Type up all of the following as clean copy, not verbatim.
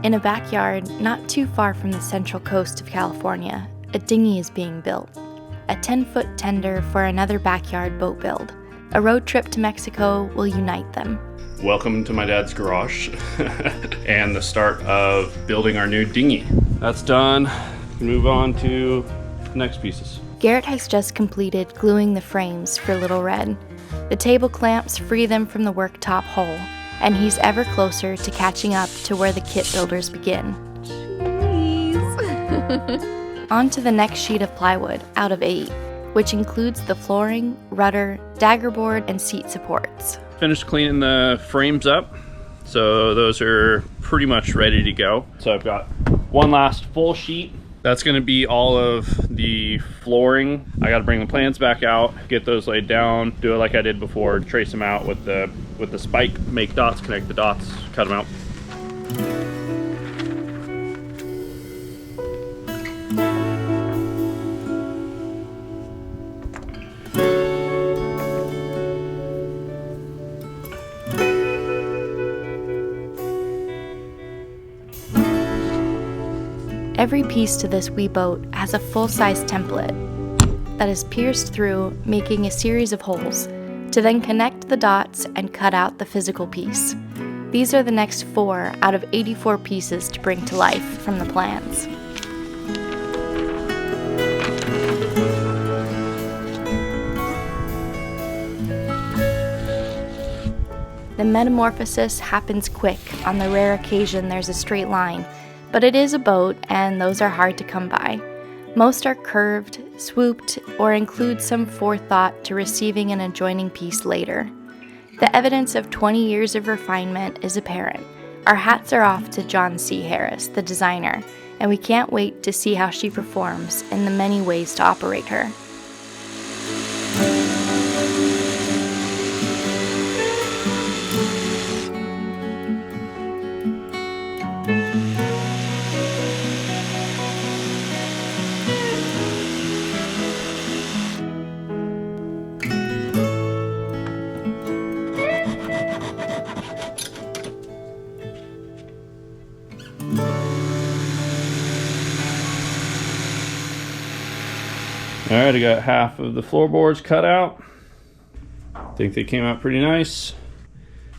In a backyard not too far from the central coast of California, a dinghy is being built. A 10-foot tender for another backyard boat build. A road trip to Mexico will unite them. Welcome to my dad's garage and the start of building our new dinghy. That's done. Move on to the next pieces. Garrett has just completed gluing the frames for Little Red. The table clamps free them from the worktop hole, and he's ever closer to catching up to where the kit builders begin. On to the next sheet of plywood out of 8, which includes the flooring, rudder, daggerboard, and seat supports. Finished cleaning the frames up, so those are pretty much ready to go. So I've got one last full sheet. That's going to be all of the flooring. I got to bring the plans back out, get those laid down, do it like I did before, trace them out with the spike, make dots, connect the dots, cut them out. Every piece to this wee boat has a full-size template that is pierced through, making a series of holes, to then connect the dots and cut out the physical piece. These are the next 4 out of 84 pieces to bring to life from the plans. The metamorphosis happens quick on the rare occasion there's a straight line, but it is a boat, and those are hard to come by. Most are curved, swooped, or include some forethought to receiving an adjoining piece later. The evidence of 20 years of refinement is apparent. Our hats are off to John C. Harris, the designer, and we can't wait to see how she performs in the many ways to operate her. All right, I got half of the floorboards cut out. I think they came out pretty nice.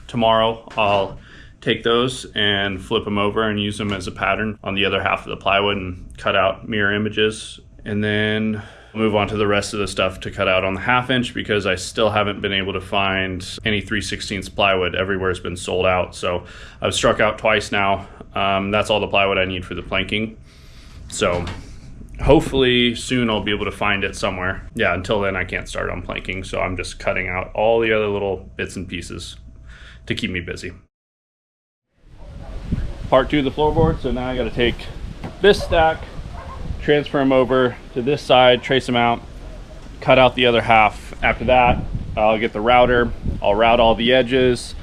Tomorrow I'll take those and flip them over and use them as a pattern on the other half of the plywood and cut out mirror images. And then move on to the rest of the stuff to cut out on the 1/2 inch, because I still haven't been able to find any 3/16 plywood. Everywhere has been sold out. So I've struck out twice now. That's all the plywood I need for the planking. So hopefully soon I'll be able to find it somewhere. Yeah, until then I can't start on planking, so I'm just cutting out all the other little bits and pieces to keep me busy. Part 2 of the floorboard, so now I gotta take this stack, transfer them over to this side, trace them out, cut out the other half. After that, I'll get the router, I'll route all the edges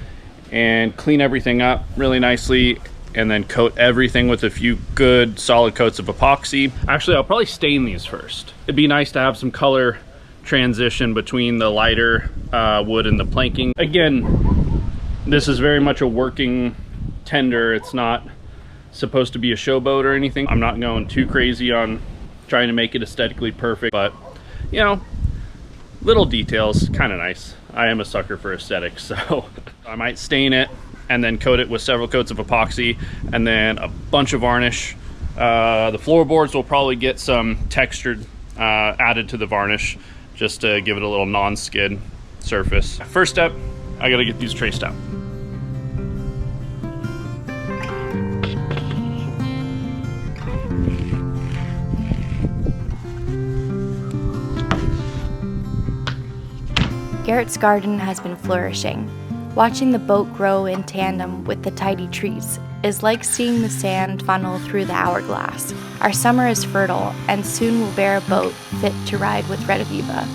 and clean everything up really nicely, and then coat everything with a few good solid coats of epoxy. Actually, I'll probably stain these first. It'd be nice to have some color transition between the lighter wood and the planking. Again, this is very much a working tender. It's not supposed to be a showboat or anything. I'm not going too crazy on trying to make it aesthetically perfect, but you know, little details, kind of nice. I am a sucker for aesthetics, so I might stain it and then coat it with several coats of epoxy and then a bunch of varnish. The floorboards will probably get some textured added to the varnish just to give it a little non-skid surface. First step, I gotta get these traced out. Garrett's garden has been flourishing. Watching the boat grow in tandem with the tidy trees is like seeing the sand funnel through the hourglass. Our summer is fertile, and soon will bear a boat fit to ride with Rediviva.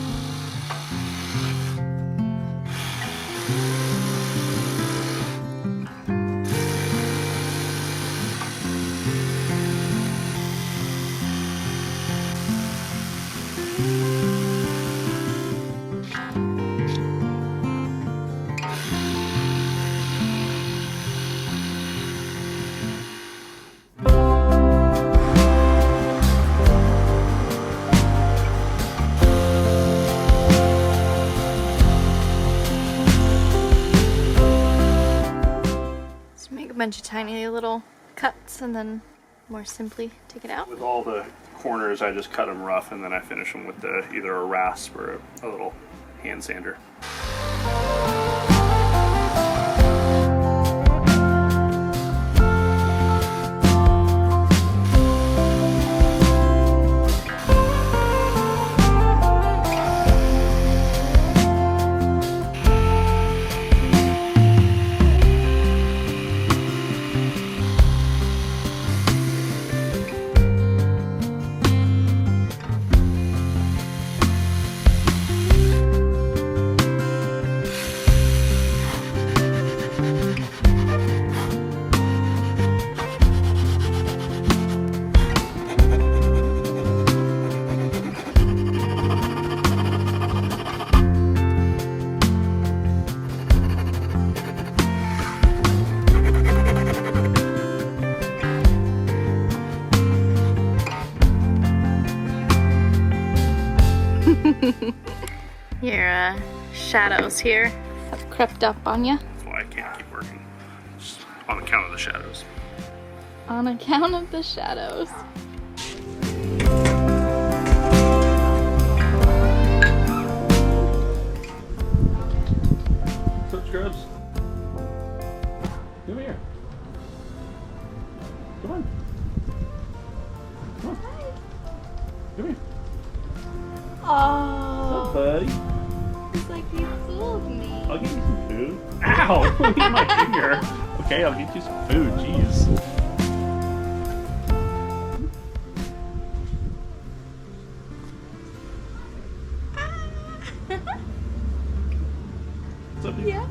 Make a bunch of tiny little cuts and then more simply take it out. With all the corners, I just cut them rough and then I finish them with either a rasp or a little hand sander. Your shadows here have crept up on you. That's why I can't keep working. Just on account of the shadows. On account of the shadows. What's up, scrubs? Come here. Come on. Come on. Come here. Oh. What's up, buddy? It's like you fooled me. I'll get you some food. Ow! Look at my finger. Okay, I'll get you some food. Jeez. What's up, dude? Yeah.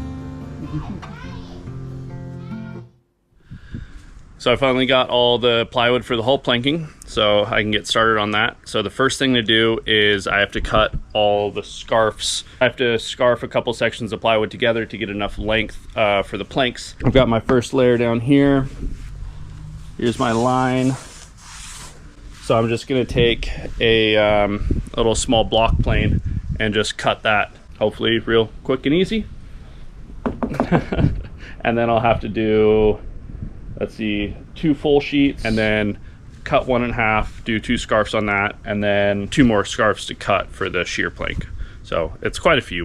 So I finally got all the plywood for the hull planking, so I can get started on that. So the first thing to do is I have to cut all the scarfs. I have to scarf a couple sections of plywood together to get enough length for the planks. I've got my first layer down here. Here's my line. So I'm just gonna take a little small block plane and just cut that, hopefully real quick and easy. And then I'll have to do, let's see, 2 full sheets and then cut 1 in half, do 2 scarfs on that, and then 2 more scarfs to cut for the shear plank. So it's quite a few.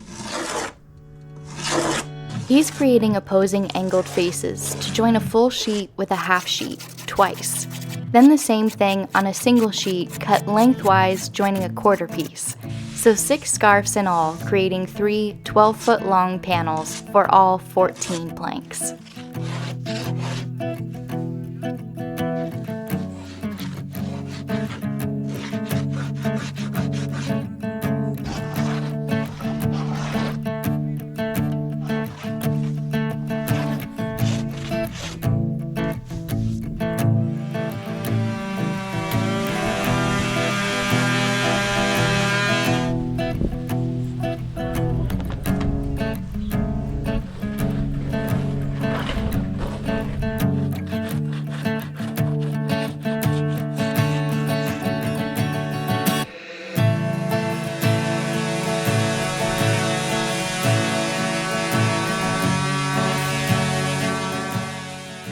He's creating opposing angled faces to join a full sheet with a half sheet twice. Then the same thing on a single sheet cut lengthwise, joining a quarter piece. So 6 scarfs in all, creating 3 12-foot long panels for all 14 planks.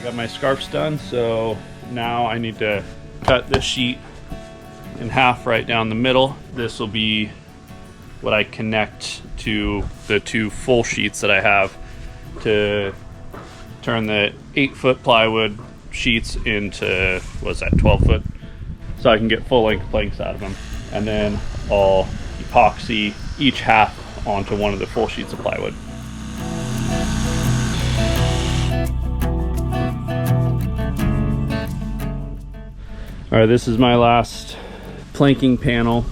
Got my scarfs done, so now I need to cut this sheet in half right down the middle. This will be what I connect to the 2 full sheets that I have to turn the 8-foot plywood sheets into, what's that, 12-foot, so I can get full length planks out of them. And then I'll epoxy each half onto one of the full sheets of plywood. All right, this is my last planking panel.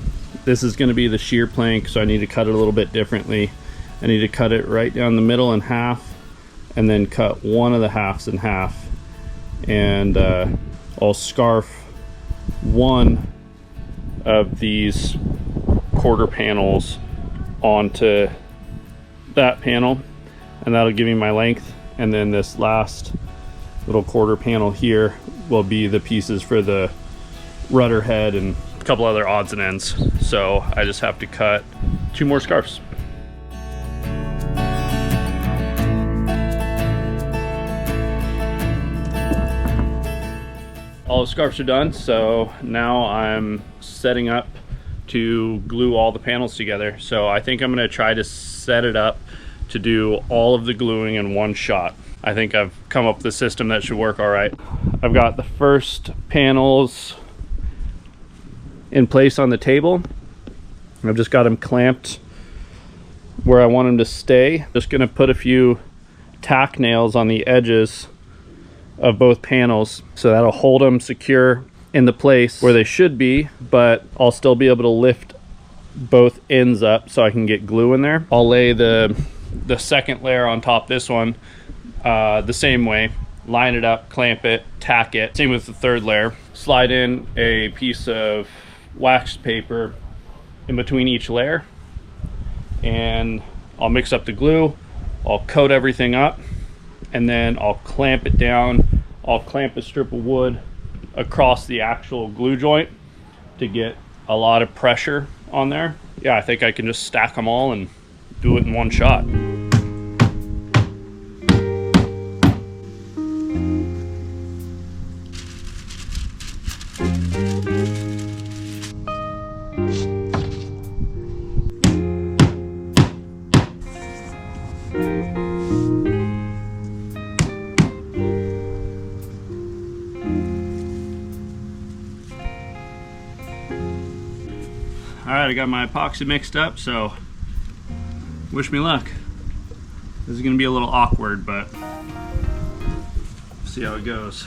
This is going to be the shear plank, so I need to cut it a little bit differently. I need to cut it right down the middle in half and then cut one of the halves in half. And I'll scarf one of these quarter panels onto that panel, and that'll give me my length. And then this last little quarter panel here will be the pieces for the rudder head and a couple other odds and ends. So I just have to cut 2 more scarfs. all the scarves are done, so now I'm setting up to glue all the panels together. So I think I'm going to try to set it up to do all of the gluing in one shot. I think I've come up with a system that should work all right. I've got the first panels in place on the table. I've just got them clamped where I want them to stay. Just going to put a few tack nails on the edges of both panels, so that'll hold them secure in the place where they should be, but I'll still be able to lift both ends up so I can get glue in there. I'll lay the second layer on top of this one the same way, line it up, clamp it, tack it. Same with the third layer. Slide in a piece of wax paper in between each layer, and I'll mix up the glue, I'll coat everything up, and then I'll clamp it down. I'll clamp a strip of wood across the actual glue joint to get a lot of pressure on there. Yeah, I think I can just stack them all and do it in one shot. All right, I got my epoxy mixed up, so wish me luck. This is gonna be a little awkward, but see how it goes.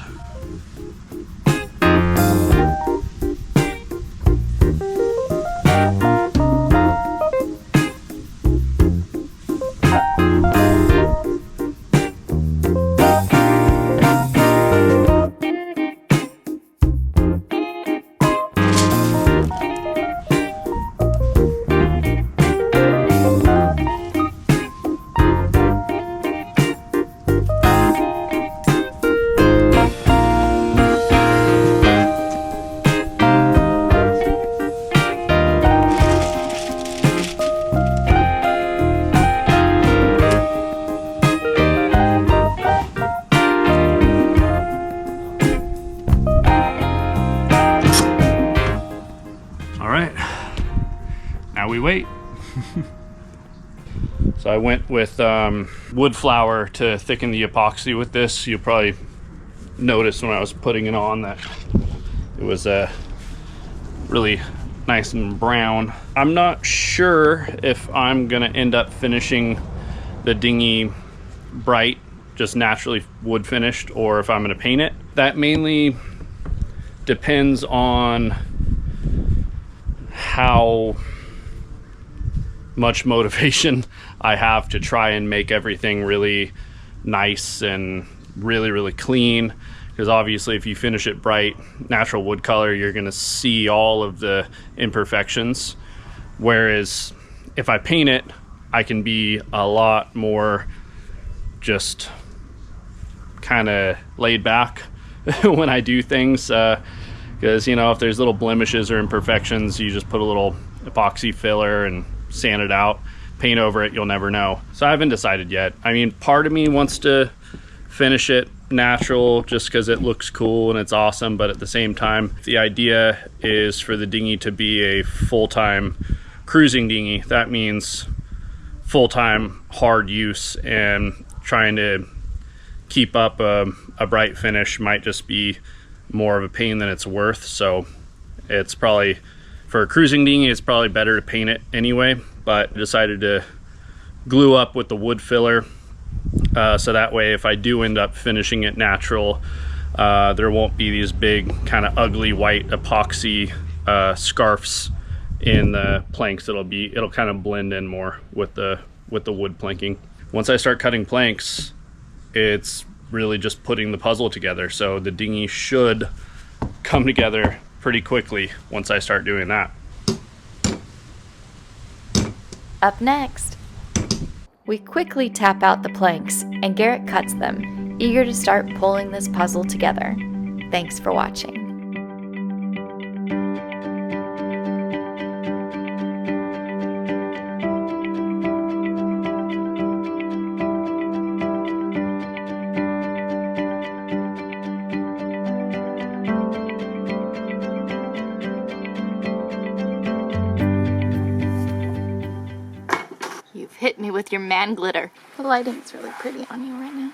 Now we wait. So I went with wood flour to thicken the epoxy with this. You'll probably notice when I was putting it on that it was really nice and brown. I'm not sure if I'm gonna end up finishing the dinghy bright, just naturally wood finished, or if I'm gonna paint it. That mainly depends on how much motivation I have to try and make everything really nice and really clean, because obviously if you finish it bright, natural wood color, you're gonna see all of the imperfections, whereas if I paint it, I can be a lot more just kind of laid back when I do things, because you know, if there's little blemishes or imperfections, you just put a little epoxy filler and sand it out, paint over it, you'll never know. So I haven't decided yet. I mean, part of me wants to finish it natural just because it looks cool and it's awesome, but at the same time, the idea is for the dinghy to be a full-time cruising dinghy. That means full-time hard use, and trying to keep up a bright finish might just be more of a pain than it's worth. So it's probably, for a cruising dinghy, it's probably better to paint it anyway, but I decided to glue up with the wood filler, so that way if I do end up finishing it natural, there won't be these big kind of ugly white epoxy scarfs in the planks. It'll kind of blend in more with the wood planking. Once I start cutting planks, it's really just putting the puzzle together, so the dinghy should come together pretty quickly once I start doing that. Up next, we quickly tap out the planks and Garrett cuts them, eager to start pulling this puzzle together. Thanks for watching. with your man glitter. The lighting's really pretty on you right now.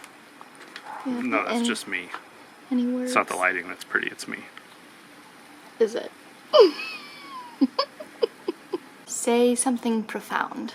No, that's just me. Any words? It's not the lighting that's pretty, it's me. Is it? Say something profound.